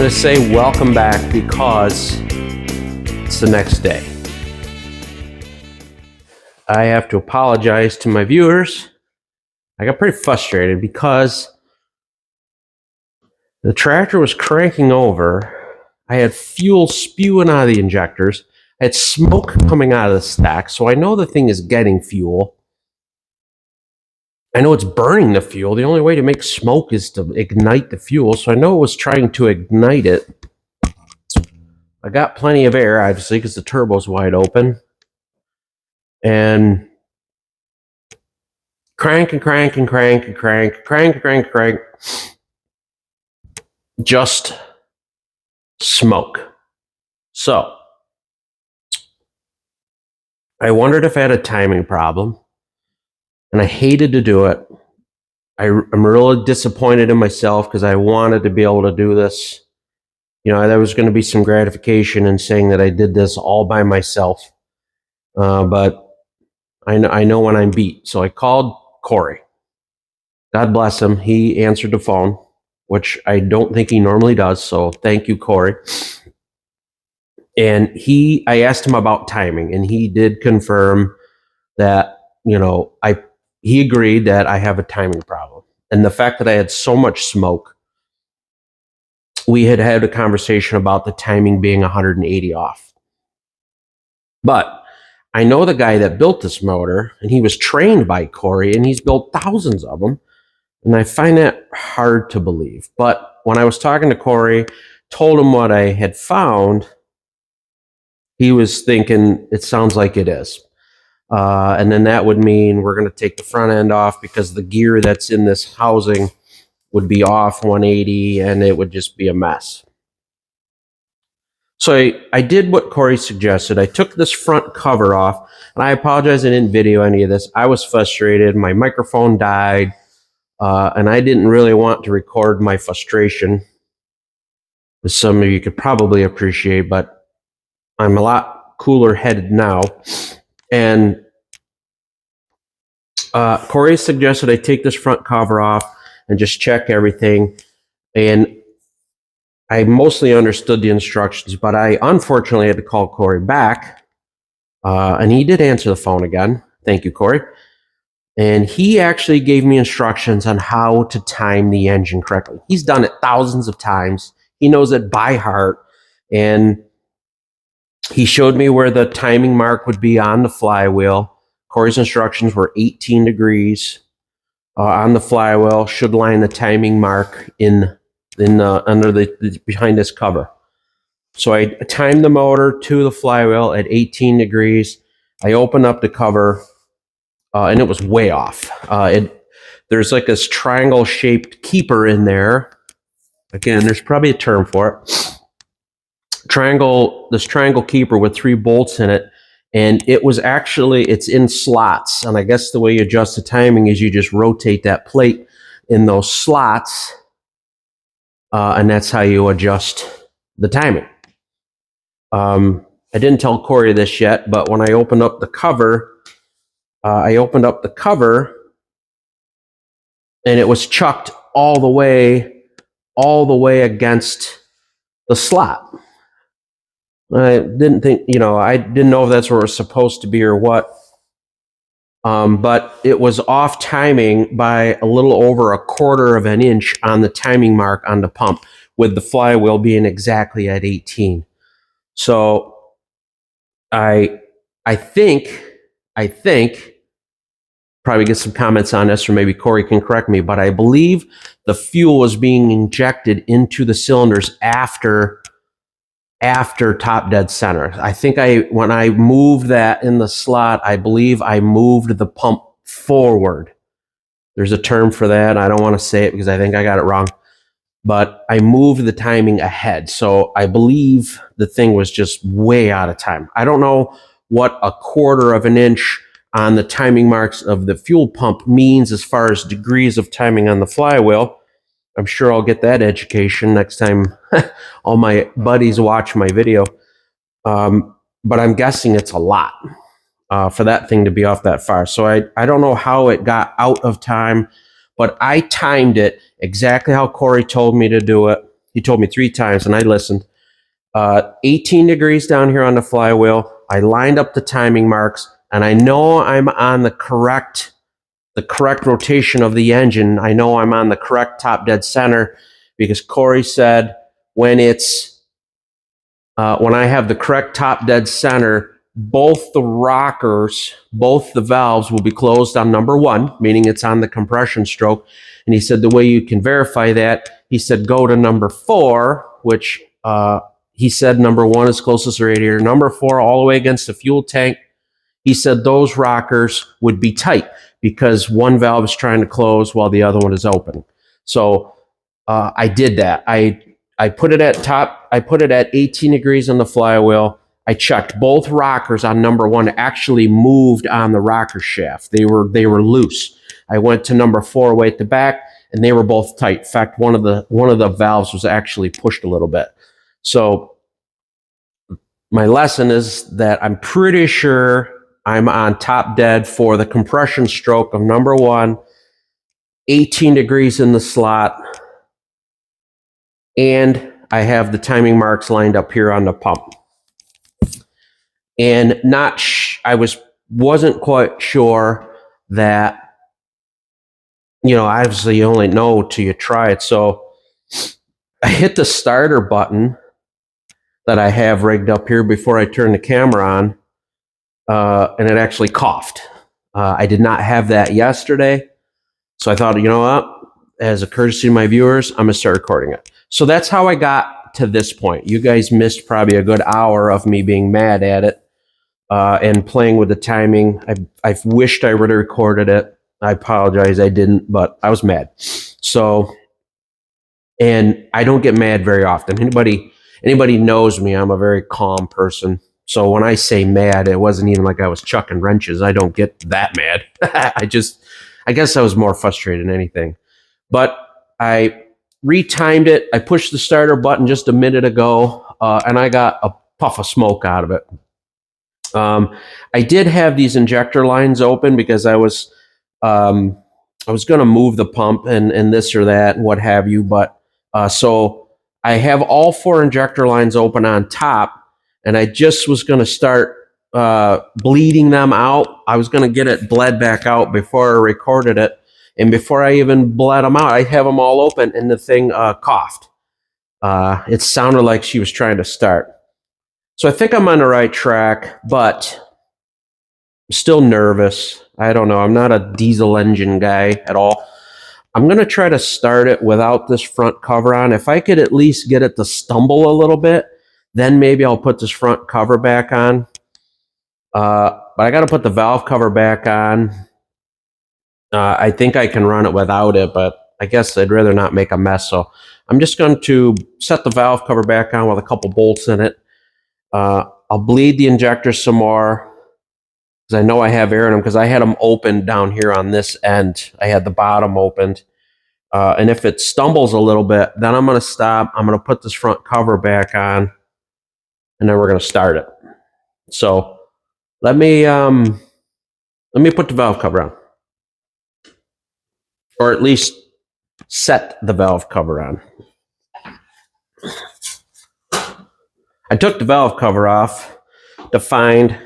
going to say welcome back because it's the next day. I have to apologize to my viewers. I got pretty frustrated because the tractor was cranking over. I had fuel spewing out of the injectors. I had smoke coming out of the stack, so I know the thing is getting fuel. I know it's burning the fuel. The only way to make smoke is to ignite the fuel, so I know it was trying to ignite it. I got plenty of air, obviously, because the turbo's wide open. And crank and crank and crank and crank, crank and crank and crank. Just smoke. So, I wondered if I had a timing problem, and I hated to do it. I'm really disappointed in myself because I wanted to be able to do this. You know, there was going to be some gratification in saying that I did this all by myself. But I know when I'm beat. So I called Corey. God bless him. He answered the phone, which I don't think he normally does. So thank you, Corey. And I asked him about timing, and he did confirm that, you know, he agreed that I have a timing problem. And the fact that I had so much smoke, we had a conversation about the timing being 180 off. But I know the guy that built this motor, and he was trained by Corey, and he's built thousands of them. And I find that hard to believe. But when I was talking to Corey, told him what I had found, he was thinking, it sounds like it is. And then that would mean we're going to take the front end off because the gear that's in this housing would be off 180 and it would just be a mess. So I did what Corey suggested. I took this front cover off, and I apologize I didn't video any of this. I was frustrated. My microphone died, and I didn't really want to record my frustration, as some of you could probably appreciate, but I'm a lot cooler headed now. And Corey suggested I take this front cover off and just check everything. And I mostly understood the instructions, but I unfortunately had to call Corey back. And he did answer the phone again. Thank you, Corey. And he actually gave me instructions on how to time the engine correctly. He's done it thousands of times. He knows it by heart. And he showed me where the timing mark would be on the flywheel. Corey's instructions were 18 degrees on the flywheel. Should line the timing mark under the behind this cover. So I timed the motor to the flywheel at 18 degrees. I opened up the cover, and it was way off. There's like this triangle-shaped keeper in there. Again, there's probably a term for it. This triangle keeper with 3 bolts in it, and it's in slots. And I guess the way you adjust the timing is you just rotate that plate in those slots, and that's how you adjust the timing. I didn't tell Corey this yet, but when I opened up the cover, and it was chucked all the way against the slot. I didn't think, I didn't know if that's where it was supposed to be or what. But it was off timing by a little over 1/4 of an inch on the timing mark on the pump, with the flywheel being exactly at 18. So I think probably get some comments on this, or maybe Corey can correct me, but I believe the fuel was being injected into the cylinders after top dead center. I think when I moved that in the slot, I believe I moved the pump forward. There's a term for that. I don't want to say it because I think I got it wrong, but I moved the timing ahead. So I believe the thing was just way out of time. I don't know what 1/4 of an inch on the timing marks of the fuel pump means as far as degrees of timing on the flywheel. I'm sure I'll get that education next time all my buddies watch my video. But I'm guessing it's a lot for that thing to be off that far. So I don't know how it got out of time, but I timed it exactly how Corey told me to do it. He told me 3 times, and I listened. 18 degrees down here on the flywheel. I lined up the timing marks, and I know I'm on the correct rotation of the engine. I know I'm on the correct top dead center because Corey said when I have the correct top dead center, both the rockers, both the valves will be closed on number 1, meaning it's on the compression stroke. And he said the way you can verify that, he said go to number 4, which he said number 1 is closest to the radiator. Number 4 all the way against the fuel tank. He said those rockers would be tight because one valve is trying to close while the other one is open. So I did that. I put it at top. I put it at 18 degrees on the flywheel. I checked both rockers on number 1 actually moved on the rocker shaft. They were loose. I went to number 4 way at the back, and they were both tight. In fact, one of the valves was actually pushed a little bit. So my lesson is that I'm pretty sure I'm on top dead for the compression stroke of number 1, 18 degrees in the slot, and I have the timing marks lined up here on the pump. And wasn't quite sure that, obviously you only know till you try it. So I hit the starter button that I have rigged up here before I turn the camera on, and it actually coughed. I did not have that yesterday, so I thought, you know what? As a courtesy to my viewers, I'm going to start recording it. So that's how I got to this point. You guys missed probably a good hour of me being mad at it and playing with the timing. I've wished I would have recorded it. I apologize, I didn't, but I was mad. So, and I don't get mad very often. Anybody knows me, I'm a very calm person. So when I say mad, it wasn't even like I was chucking wrenches. I don't get that mad. I guess I was more frustrated than anything. But I retimed it. I pushed the starter button just a minute ago, and I got a puff of smoke out of it. I did have these injector lines open because I was going to move the pump and this or that and what have you. But so I have all 4 injector lines open on top, and I just was going to start bleeding them out. I was going to get it bled back out before I recorded it. And before I even bled them out, I have them all open, and the thing coughed. It sounded like she was trying to start. So I think I'm on the right track, but I'm still nervous. I don't know. I'm not a diesel engine guy at all. I'm going to try to start it without this front cover on. If I could at least get it to stumble a little bit, then maybe I'll put this front cover back on. But I got to put the valve cover back on. I think I can run it without it, but I guess I'd rather not make a mess. So I'm just going to set the valve cover back on with a couple bolts in it. I'll bleed the injector some more because I know I have air in them because I had them open down here on this end. I had the bottom opened. And if it stumbles a little bit, then I'm going to stop. I'm going to put this front cover back on, and then we're going to start it. So let me put the valve cover on, or at least set the valve cover on. I took the valve cover off to find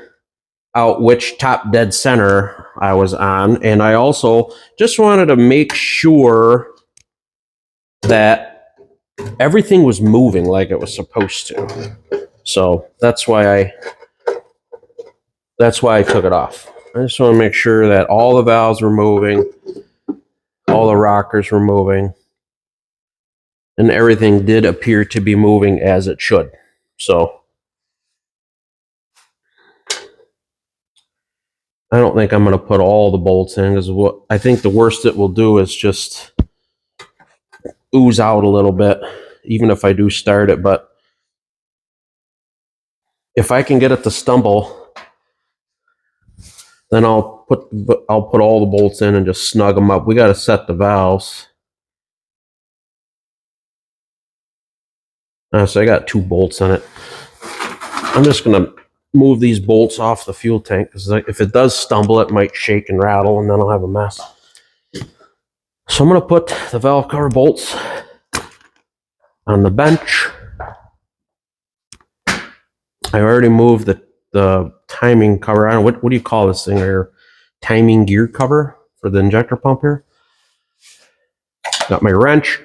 out which top dead center I was on, and I also just wanted to make sure that everything was moving like it was supposed to. So that's why I took it off. I just want to make sure that all the valves were moving, all the rockers were moving, and everything did appear to be moving as it should. So I don't think I'm going to put all the bolts in, because what I think the worst it will do is just ooze out a little bit, even if I do start it. But if I can get it to stumble, then I'll put all the bolts in and just snug them up. We got to set the valves. So I got 2 bolts in it. I'm just going to move these bolts off the fuel tank, because if it does stumble, it might shake and rattle, and then I'll have a mess. So I'm going to put the valve cover bolts on the bench. I already moved the timing cover. I don't know, what do you call this thing here? Timing gear cover for the injector pump here. Got my wrench.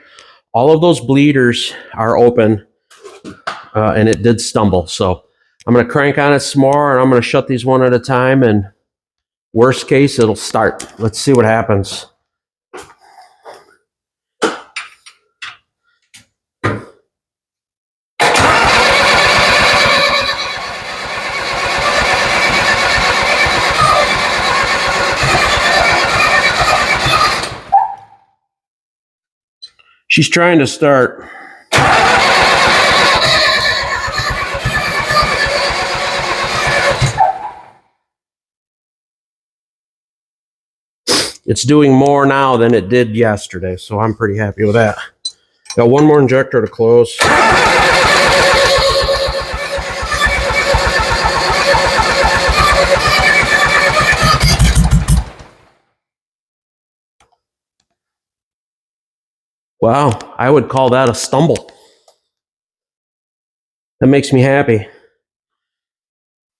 All of those bleeders are open, and it did stumble. So I'm going to crank on it some more, and I'm going to shut these one at a time, and worst case, it'll start. Let's see what happens. She's trying to start. It's doing more now than it did yesterday, so I'm pretty happy with that. Got one more injector to close. Wow, I would call that a stumble. That makes me happy.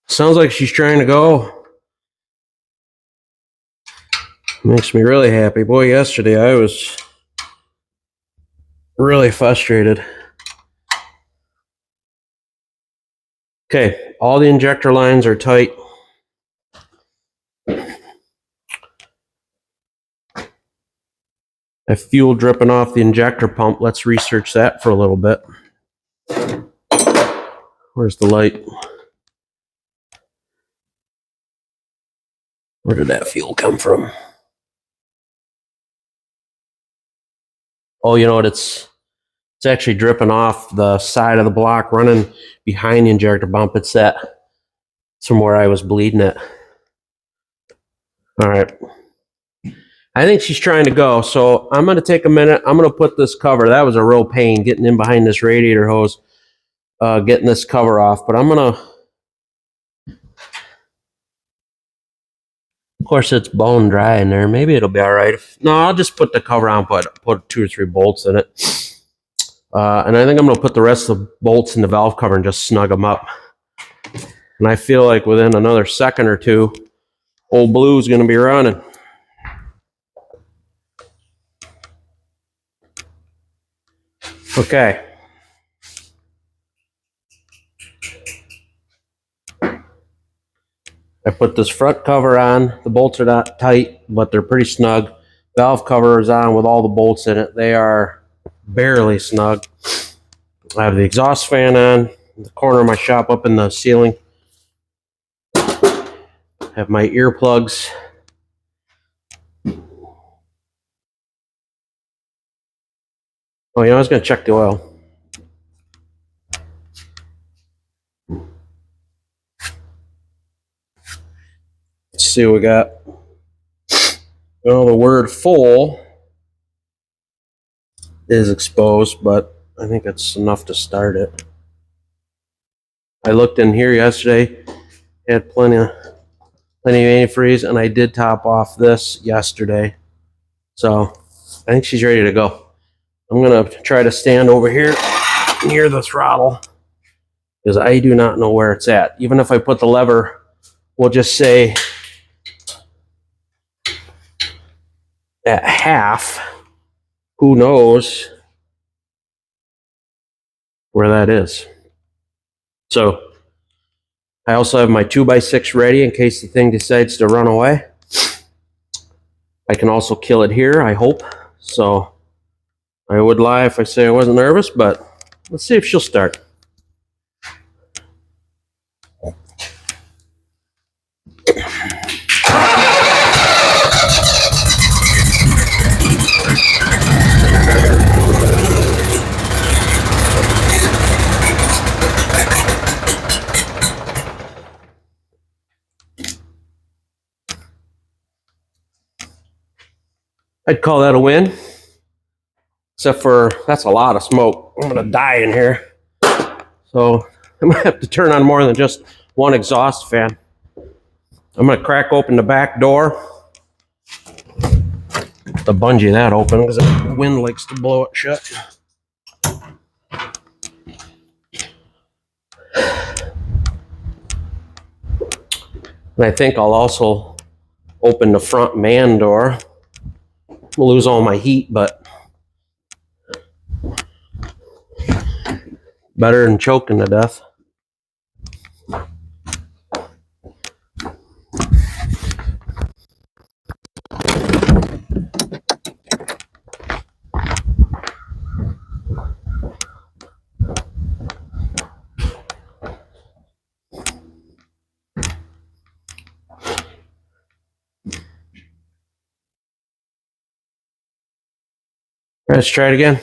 Sounds like she's trying to go. Makes me really happy. Boy, yesterday I was really frustrated. Okay, all the injector lines are tight. I have fuel dripping off the injector pump. Let's research that for a little bit. Where's the light? Where did that fuel come from? Oh, you know what? It's actually dripping off the side of the block, running behind the injector pump. It's from where I was bleeding it. All right. I think she's trying to go, so I'm going to take a minute. I'm going to put this cover. That was a real pain getting in behind this radiator hose, getting this cover off. But I'm going to... Of course, it's bone dry in there. Maybe it'll be all right. No, I'll just put the cover on, put 2 or 3 bolts in it. And I think I'm going to put the rest of the bolts in the valve cover and just snug them up. And I feel like within another second or two, old Blue's going to be running. Okay. I put this front cover on. The bolts are not tight, but they're pretty snug. Valve cover is on with all the bolts in it. They are barely snug. I have the exhaust fan on in the corner of my shop up in the ceiling. I have my earplugs. Oh, yeah, I was going to check the oil. Let's see what we got. Well, the word full is exposed, but I think it's enough to start it. I looked in here yesterday, had plenty of antifreeze, and I did top off this yesterday. So I think she's ready to go. I'm going to try to stand over here near the throttle because I do not know where it's at. Even if I put the lever, we'll just say at half, who knows where that is. So I also have my 2x6 ready in case the thing decides to run away. I can also kill it here, I hope. So I would lie if I say I wasn't nervous, but let's see if she'll start. I'd call that a win. Except for, that's a lot of smoke. I'm going to die in here. So I'm going to have to turn on more than just one exhaust fan. I'm going to crack open the back door. The bungee that open because the wind likes to blow it shut. And I think I'll also open the front man door. I'll lose all my heat, but better than choking to death. Let's try it again.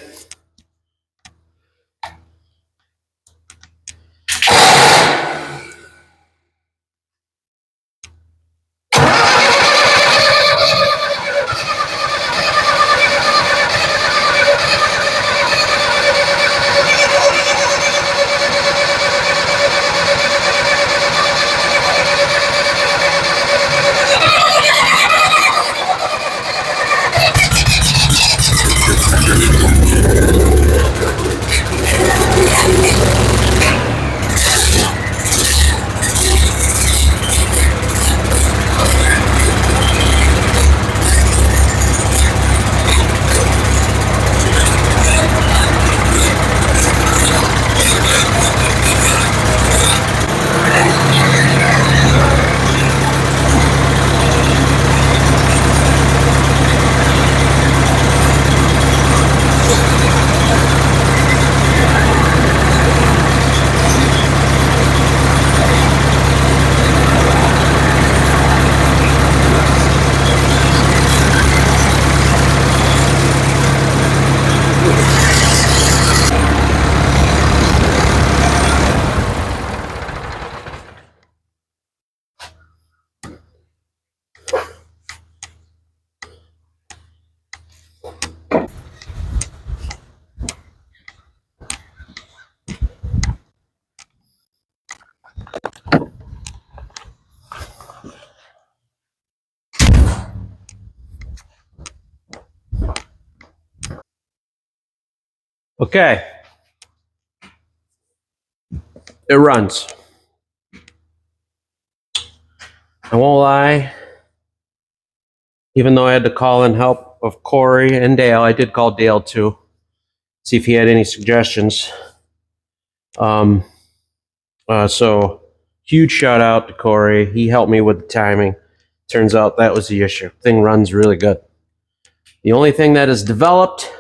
Okay. It runs. I won't lie. Even though I had to call in help of Corey and Dale, I did call Dale too, see if he had any suggestions. So huge shout out to Corey. He helped me with the timing. Turns out that was the issue. Thing runs really good. The only thing that has developed,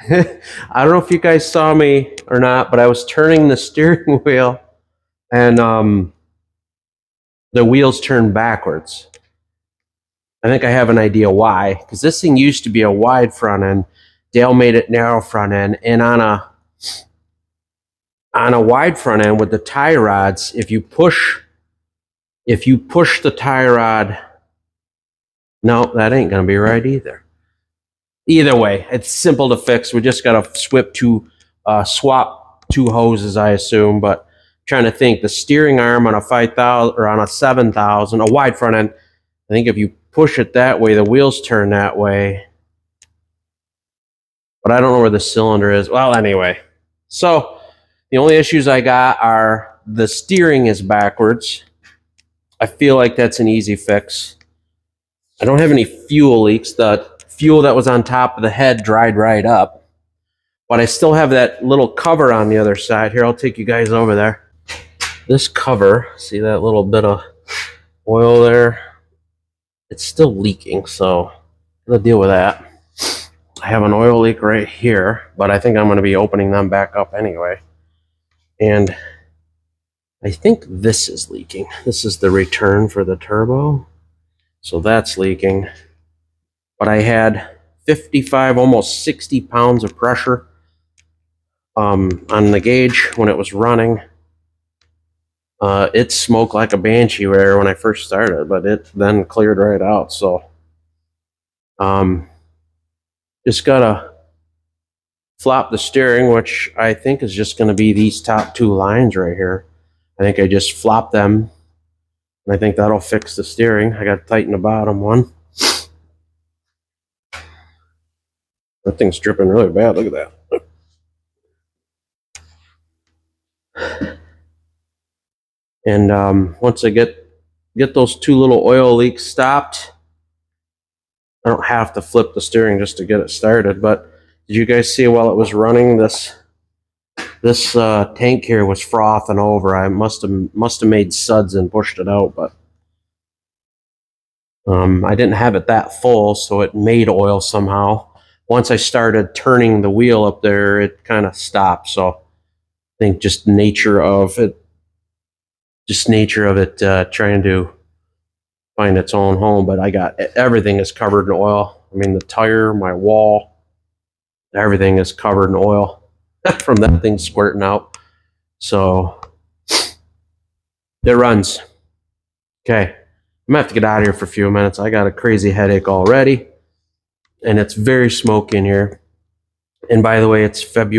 I don't know if you guys saw me or not, but I was turning the steering wheel and the wheels turned backwards. I think I have an idea why, because this thing used to be a wide front end. Dale made it narrow front end, and on a wide front end with the tie rods, if you push the tie rod, no, that ain't gonna be right either. Either way, it's simple to fix. We just gotta swap two hoses, I assume. But I'm trying to think, the steering arm on a 5,000 or on a 7,000, a wide front end, I think if you push it that way, the wheels turn that way. But I don't know where the cylinder is. Well, anyway, so the only issues I got are the steering is backwards. I feel like that's an easy fix. I don't have any fuel leaks. The fuel that was on top of the head dried right up. But I still have that little cover on the other side. Here, I'll take you guys over there. This cover, see that little bit of oil there? It's still leaking, so I'm gonna deal with that. I have an oil leak right here, but I think I'm gonna be opening them back up anyway. And I think this is leaking. This is the return for the turbo. So that's leaking. But I had 55, almost 60 pounds of pressure on the gauge when it was running. It smoked like a banshee there when I first started, but it then cleared right out. So just gotta flop the steering, which I think is just going to be these top two lines right here. I think I just flop them, and I think that'll fix the steering. I got to tighten the bottom one. That thing's dripping really bad. Look at that. And once I get those 2 little oil leaks stopped, I don't have to flip the steering just to get it started. But did you guys see while it was running, this tank here was frothing over? I must have made suds and pushed it out, but I didn't have it that full, so it made oil somehow. Once I started turning the wheel up there, it kind of stopped. So I think just nature of it trying to find its own home. But I got everything is covered in oil. I mean, the tire, my wall, everything is covered in oil from that thing squirting out. So it runs. Okay. I'm gonna have to get out of here for a few minutes. I got a crazy headache already, and it's very smoky in here. And by the way, it's March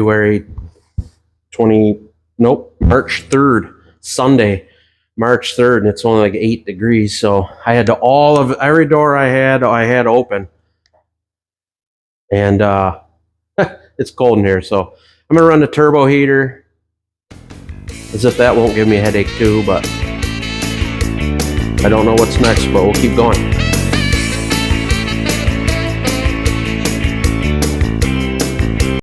3rd, Sunday, March 3rd, and it's only like 8 degrees. So I had every door I had open, and it's cold in here. So I'm gonna run the turbo heater, as if that won't give me a headache too, but I don't know what's next, but we'll keep going.